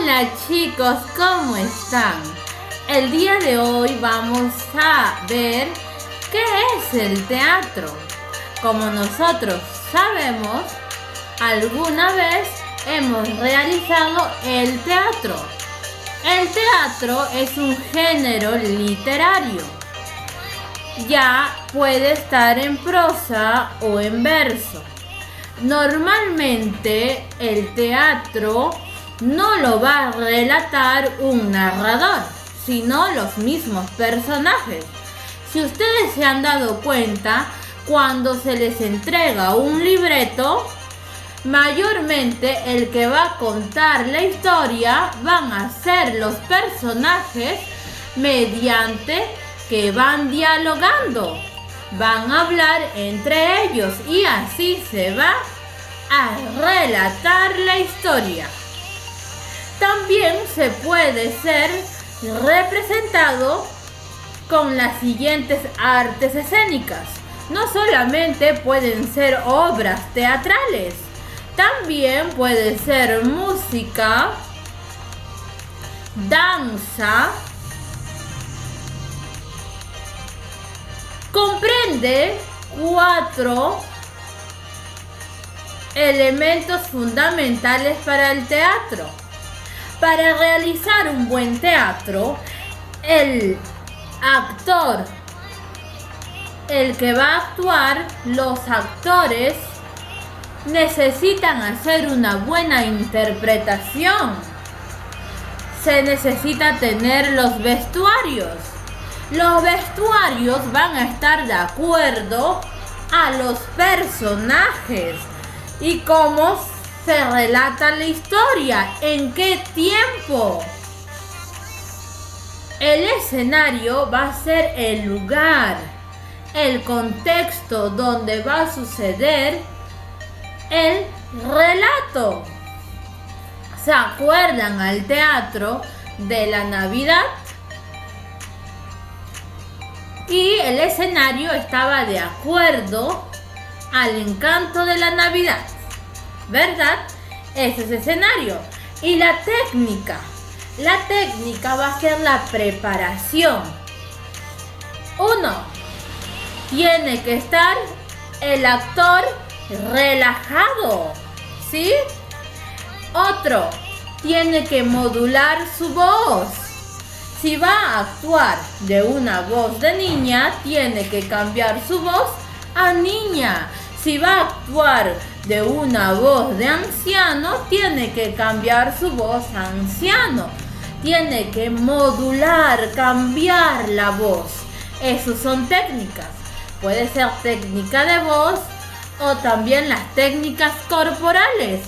Hola chicos, ¿cómo están? El día de hoy vamos a ver qué es el teatro. Como nosotros sabemos, alguna vez hemos realizado el teatro. El teatro es un género literario. Ya puede estar en prosa o en verso. Normalmente el teatro no lo va a relatar un narrador, sino los mismos personajes. Si ustedes se han dado cuenta, cuando se les entrega un libreto, mayormente el que va a contar la historia van a ser los personajes mediante que van dialogando. Van a hablar entre ellos y así se va a relatar la historia. También se puede ser representado con las siguientes artes escénicas. No solamente pueden ser obras teatrales, también puede ser música, danza. Comprende 4 elementos fundamentales para el teatro. Para realizar un buen teatro, el actor, el que va a actuar, los actores necesitan hacer una buena interpretación. Se necesita tener los vestuarios. Los vestuarios van a estar de acuerdo a los personajes y cómo se relata la historia, en qué tiempo. El escenario va a ser el lugar, el contexto donde va a suceder el relato. ¿Se acuerdan al teatro de la Navidad? Y el escenario estaba de acuerdo al encanto de la Navidad, ¿verdad? Ese es el escenario. Y la técnica va a ser la preparación. 1. Tiene que estar el actor relajado, ¿sí? Otro, tiene que modular su voz. Si va a actuar de una voz de niña, tiene que cambiar su voz a niña. Si va a actuar de una voz de anciano, tiene que cambiar su voz a anciano. Tiene que modular, cambiar la voz. Esas son técnicas. Puede ser técnica de voz o también las técnicas corporales.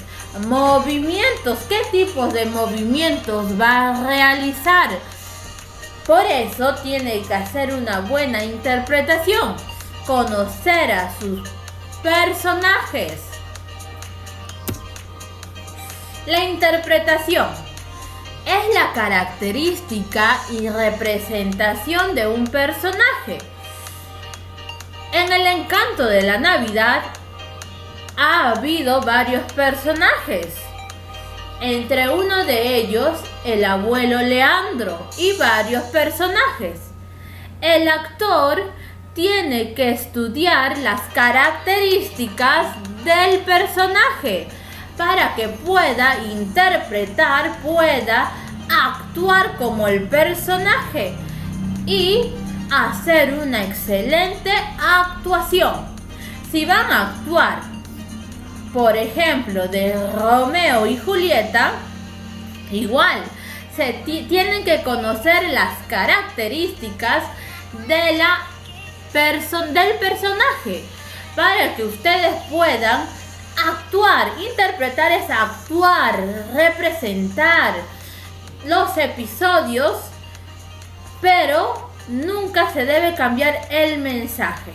Movimientos. ¿Qué tipos de movimientos va a realizar? Por eso tiene que hacer una buena interpretación, conocer a sus personajes. La interpretación es la característica y representación de un personaje. En el encanto de la Navidad ha habido varios personajes. Entre uno de ellos, el abuelo Leandro y varios personajes. El actor tiene que estudiar las características del personaje para que pueda interpretar, pueda actuar como el personaje y hacer una excelente actuación. Si van a actuar, por ejemplo, de Romeo y Julieta, igual, tienen que conocer las características del personaje para que ustedes puedan actuar. Interpretar es actuar, representar los episodios, pero nunca se debe cambiar el mensaje.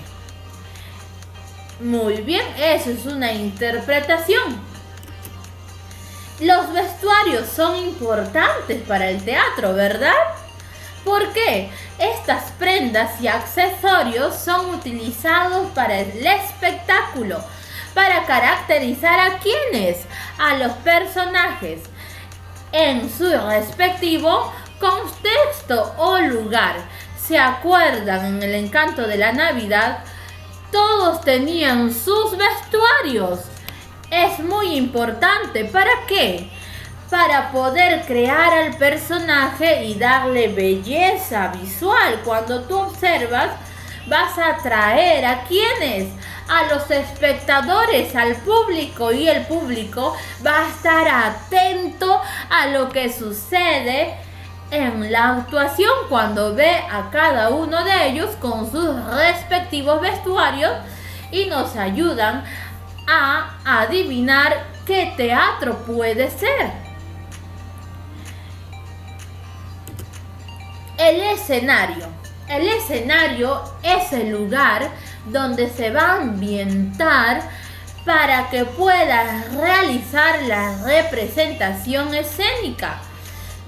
Muy bien, eso es una interpretación. Los vestuarios son importantes para el teatro, ¿verdad? ¿Por qué? Estas prendas y accesorios son utilizados para el espectáculo, para caracterizar a quienes, a los personajes. en su respectivo contexto o lugar. ¿Se acuerdan? En el encanto de la Navidad, todos tenían sus vestuarios. Es muy importante. ¿Para qué? Para poder crear al personaje y darle belleza visual. Cuando tú observas, vas a atraer ¿a quiénes? A los espectadores, al público, y el público va a estar atento a lo que sucede en la actuación cuando ve a cada uno de ellos con sus respectivos vestuarios y nos ayudan a adivinar qué teatro puede ser. El escenario. El escenario es el lugar donde se va a ambientar para que pueda realizar la representación escénica.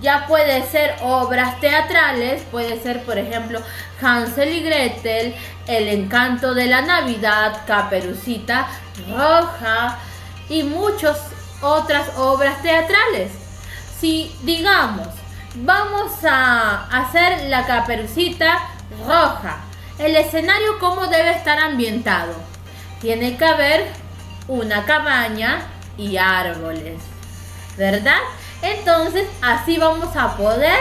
Ya puede ser obras teatrales, puede ser por ejemplo Hansel y Gretel, El encanto de la Navidad, Caperucita Roja y muchas otras obras teatrales. Si digamos, vamos a hacer la Caperucita Roja, el escenario ¿cómo debe estar ambientado? Tiene que haber una cabaña y árboles, ¿verdad? Entonces así vamos a poder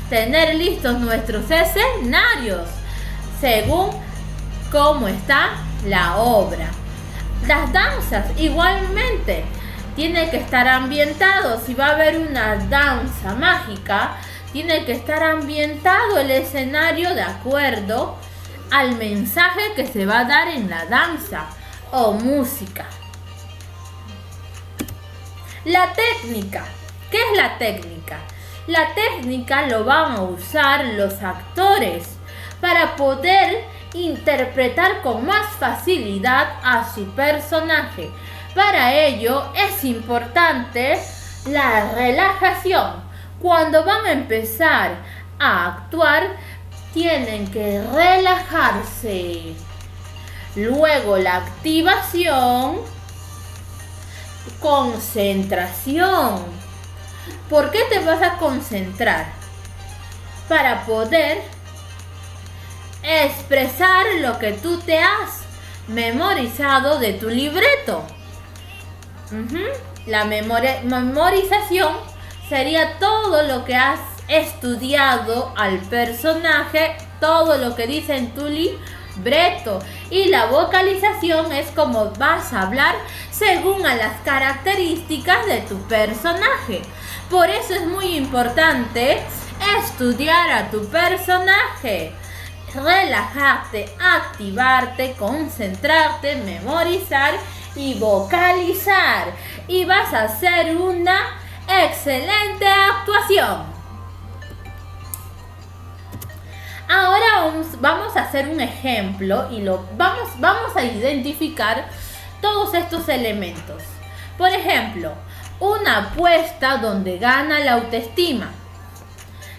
tener listos nuestros escenarios según cómo está la obra. Las danzas igualmente tiene que estar ambientado. Si va a haber una danza mágica, tiene que estar ambientado el escenario de acuerdo al mensaje que se va a dar en la danza o música. La técnica. ¿Qué es la técnica? La técnica lo van a usar los actores para poder interpretar con más facilidad a su personaje. Para ello es importante la relajación. Cuando van a empezar a actuar, tienen que relajarse. Luego la activación, concentración. ¿Por qué te vas a concentrar? Para poder expresar lo que tú te has memorizado de tu libreto. La memorización sería todo lo que has estudiado al personaje, todo lo que dice en tu libreto. Y la vocalización es como vas a hablar según a las características de tu personaje. Por eso es muy importante estudiar a tu personaje, relajarte, activarte, concentrarte, memorizar y vocalizar. Y vas a hacer una excelente actuación. Ahora vamos a hacer un ejemplo y vamos a identificar todos estos elementos. Por ejemplo, una apuesta donde gana la autoestima.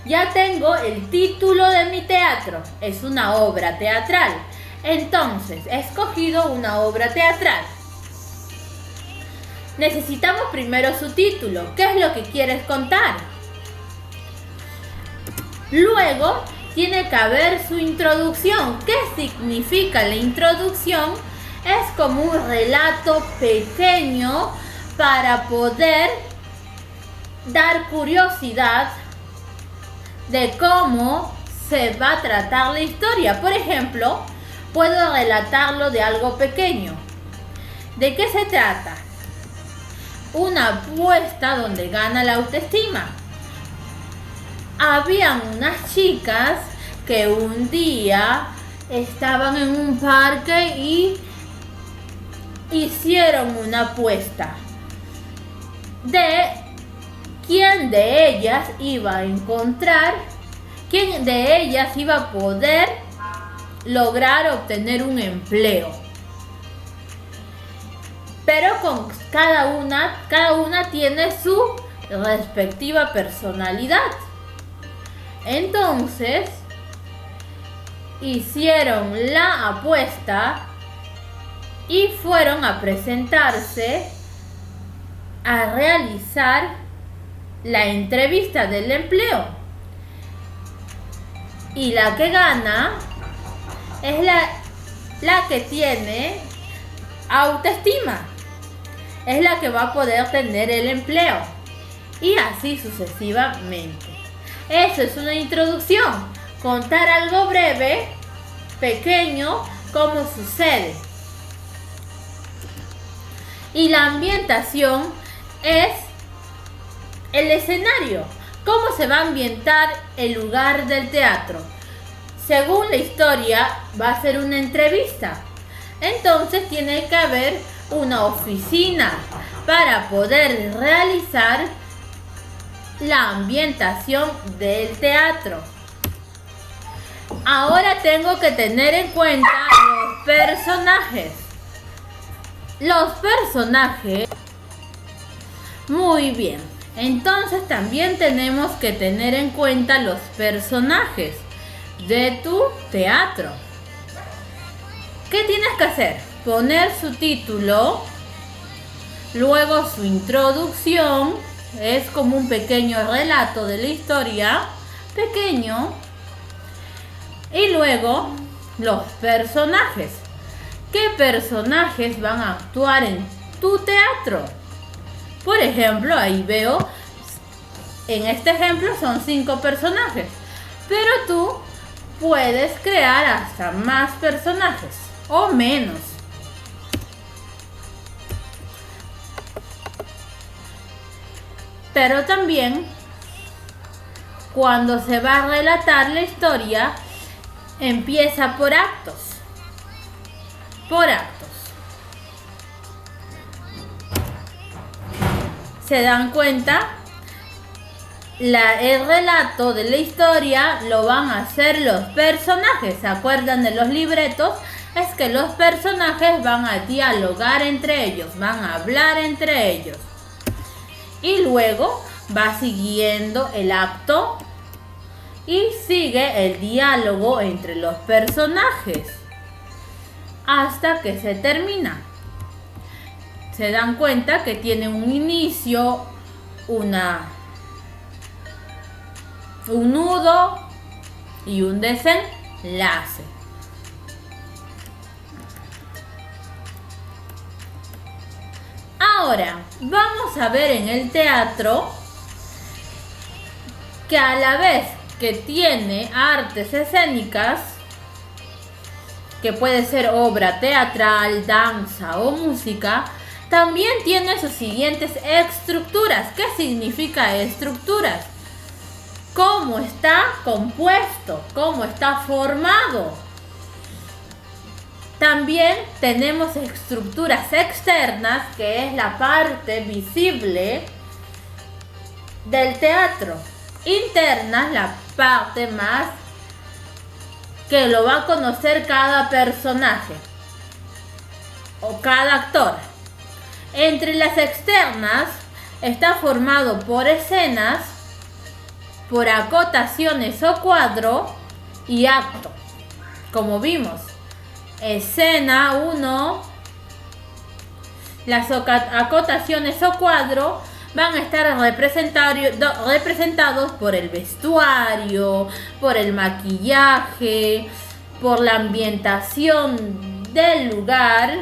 Ya tengo el título de mi teatro. Es una obra teatral. Entonces, he escogido una obra teatral. Necesitamos primero su título. ¿Qué es lo que quieres contar? Luego, tiene que haber su introducción. ¿Qué significa la introducción? Es como un relato pequeño para poder dar curiosidad de cómo se va a tratar la historia. Por ejemplo, puedo relatarlo de algo pequeño. ¿De qué se trata? Una apuesta donde gana la autoestima. Habían unas chicas que un día estaban en un parque y hicieron una apuesta de quién de ellas iba a encontrar, quién de ellas iba a poder lograr obtener un empleo. Pero con cada una tiene su respectiva personalidad. Entonces, hicieron la apuesta y fueron a presentarse a realizar la entrevista del empleo. Y la que gana es la que tiene autoestima. Es la que va a poder tener el empleo. Y así sucesivamente. Eso es una introducción. Contar algo breve, pequeño, cómo sucede. Y la ambientación es el escenario. ¿Cómo se va a ambientar el lugar del teatro? Según la historia, va a ser una entrevista. Entonces tiene que haber una oficina para poder realizar la ambientación del teatro. Ahora tengo que tener en cuenta los personajes. Los personajes. Muy bien. Entonces también tenemos que tener en cuenta los personajes de tu teatro. ¿Qué tienes que hacer? Poner su título, luego su introducción, es como un pequeño relato de la historia, pequeño, y luego los personajes. ¿Qué personajes van a actuar en tu teatro? Por ejemplo, ahí veo, en este ejemplo son 5 personajes, pero tú puedes crear hasta más personajes o menos. Pero también, cuando se va a relatar la historia, empieza por actos. Por actos. ¿Se dan cuenta? El relato de la historia lo van a hacer los personajes. ¿Se acuerdan de los libretos? Es que los personajes van a dialogar entre ellos, van a hablar entre ellos. Y luego va siguiendo el acto y sigue el diálogo entre los personajes hasta que se termina. Se dan cuenta que tiene un inicio, un nudo y un desenlace. Ahora, vamos a ver en el teatro que a la vez que tiene artes escénicas, que puede ser obra teatral, danza o música, también tiene sus siguientes estructuras. ¿Qué significa estructuras? ¿Cómo está compuesto? ¿Cómo está formado? También tenemos estructuras externas, que es la parte visible del teatro. Internas, la parte más que lo va a conocer cada personaje o cada actor. Entre las externas está formado por escenas, por acotaciones o cuadro y acto. Como vimos, escena 1, las acotaciones o cuadro van a estar representados por el vestuario, por el maquillaje, por la ambientación del lugar.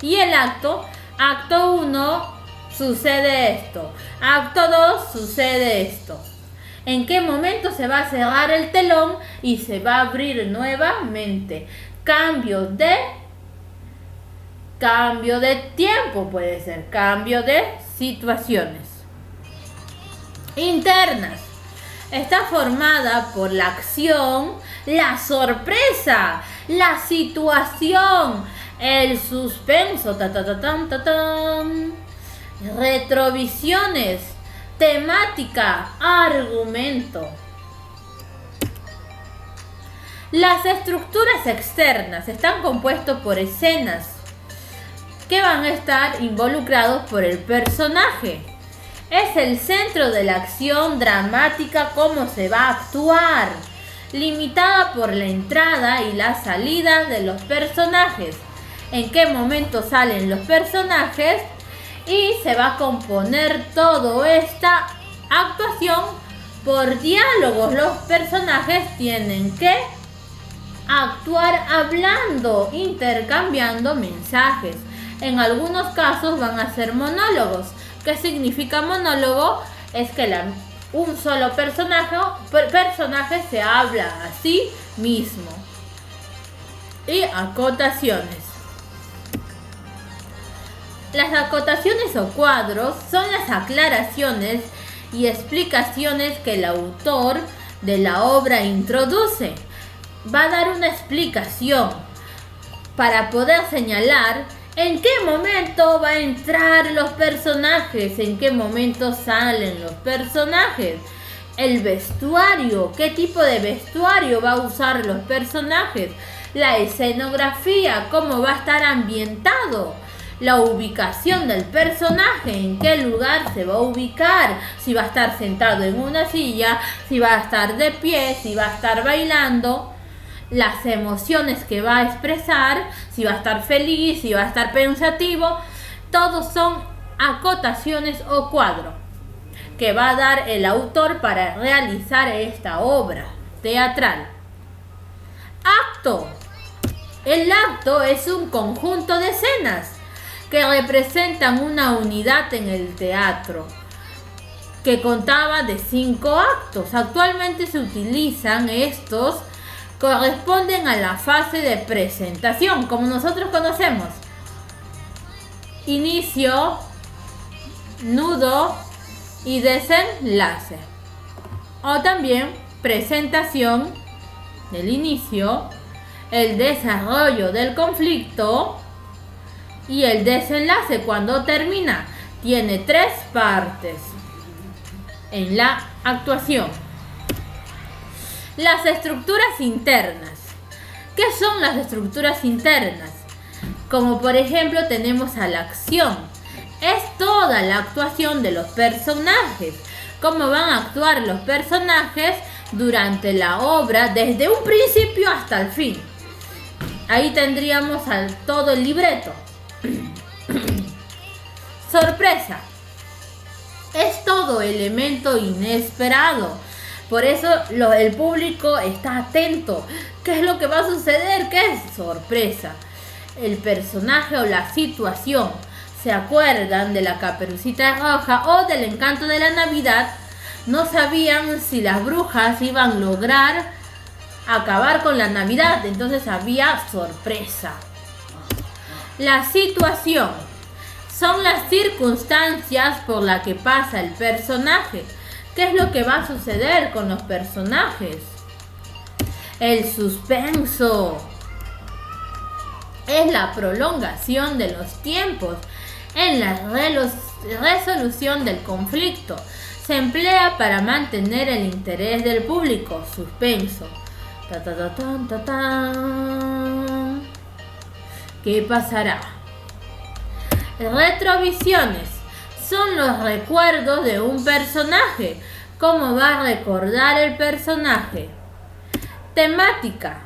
Y el acto 1 sucede esto, acto 2 sucede esto. ¿En qué momento se va a cerrar el telón y se va a abrir nuevamente? Cambio de tiempo, puede ser cambio de situaciones. Internas. Está formada por la acción, la sorpresa, la situación, el suspenso, retrovisiones, temática, argumento. Las estructuras externas están compuestas por escenas que van a estar involucrados por el personaje. Es el centro de la acción dramática, cómo se va a actuar, limitada por la entrada y la salida de los personajes. En qué momento salen los personajes Y se va a componer toda esta actuación por diálogos. Los personajes tienen que actuar hablando, intercambiando mensajes. En algunos casos van a ser monólogos. ¿Qué significa monólogo? Es que un solo personaje se habla a sí mismo. Y acotaciones. Las acotaciones o cuadros son las aclaraciones y explicaciones que el autor de la obra introduce. Va a dar una explicación para poder señalar en qué momento va a entrar los personajes, en qué momento salen los personajes, el vestuario, qué tipo de vestuario va a usar los personajes, la escenografía, cómo va a estar ambientado, la ubicación del personaje, en qué lugar se va a ubicar, si va a estar sentado en una silla, si va a estar de pie, si va a estar bailando, las emociones que va a expresar, si va a estar feliz, si va a estar pensativo. Todos son acotaciones o cuadros que va a dar el autor para realizar esta obra teatral. Acto. El acto es un conjunto de escenas que representan una unidad en el teatro, que contaba de 5 actos. Actualmente se utilizan estos, corresponden a la fase de presentación, como nosotros conocemos. Inicio, nudo y desenlace. O también presentación del inicio, el desarrollo del conflicto y el desenlace cuando termina. Tiene 3 partes en la actuación. Las estructuras internas. ¿Qué son las estructuras internas? Como por ejemplo tenemos a la acción. Es toda la actuación de los personajes. Cómo van a actuar los personajes durante la obra desde un principio hasta el fin. Ahí tendríamos todo el libreto. Sorpresa. Es todo elemento inesperado. Por eso el público está atento. ¿Qué es lo que va a suceder? ¿Qué es sorpresa? El personaje o la situación. ¿Se acuerdan de la Caperucita Roja o del Encanto de la Navidad? No sabían si las brujas iban a lograr acabar con la Navidad. Entonces había sorpresa. La situación. Son las circunstancias por las que pasa el personaje. ¿Qué es lo que va a suceder con los personajes? El suspenso. Es la prolongación de los tiempos en la resolución del conflicto. Se emplea para mantener el interés del público. Suspenso. Ta, ta, ta, tan, ta, tan. ¿Qué pasará? Retrovisiones. Son los recuerdos de un personaje. ¿Cómo va a recordar el personaje? Temática.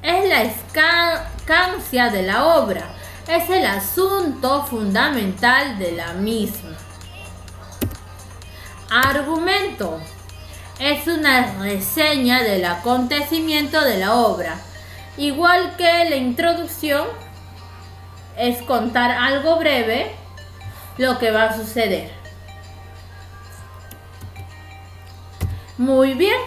Es la escancia de la obra. Es el asunto fundamental de la misma. Argumento. Es una reseña del acontecimiento de la obra. Igual que la introducción, es contar algo breve lo que va a suceder. Muy bien,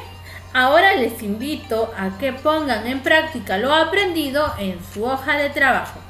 ahora les invito a que pongan en práctica lo aprendido en su hoja de trabajo.